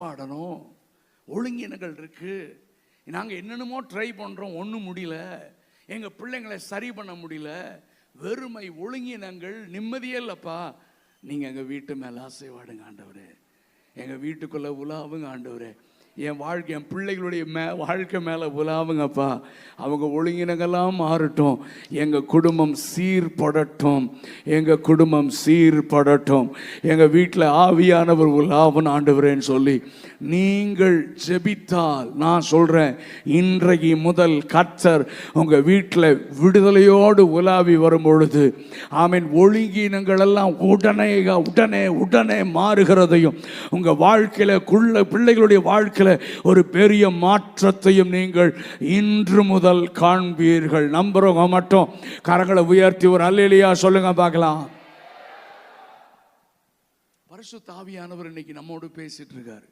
பாடணும், ஒழுங்கினங்கள் இருக்கு. நாங்கள் என்னென்னமோ ட்ரை பண்ணுறோம், ஒன்றும் முடியல. எங்கள் பிள்ளைங்களை சரி பண்ண முடியல. வெறுமை, ஒழுங்கினங்கள், நிம்மதியே இல்லைப்பா. நீங்கள் எங்கள் வீட்டு மேலே ஆசைவாடுங்க ஆண்டவரே, எங்கள் வீட்டுக்குள்ளே உலாவுங்க ஆண்டவரே. என் வாழ்க்கை, என் பிள்ளைகளுடைய வாழ்க்கை மேலே உலாவுங்கப்பா. அவங்க ஒழுங்கினங்கள்லாம் மாறட்டும், எங்கள் குடும்பம் சீர்படட்டும், எங்கள் குடும்பம் சீர்படட்டும், எங்கள் வீட்டில் ஆவியானவர் உலாவன் ஆண்டவரேன்னு சொல்லி நீங்கள் ஜெபித்தால், நான் சொல்கிறேன், இன்றைக்கு முதல் கர்த்தர் உங்கள் வீட்டில் விடுதலையோடு உலாவி வரும் பொழுது, ஆமீன், ஒழுங்கினங்களெல்லாம் உடனே உடனே உடனே மாறுகிறதையும், உங்கள் வாழ்க்கையில் பிள்ளைகளுடைய வாழ்க்கை ஒரு பெரிய மாற்றத்தையும் நீங்கள் இன்று முதல் காண்பீர்கள். நம்புறவங்க மட்டும் கரங்களை உயர்த்தி ஒரு அல்லேலூயா சொல்லுங்க பார்க்கலாம். பரிசுத்த ஆவியானவர் இன்னைக்கு நம்மோடு பேசிட்டு இருக்காரு.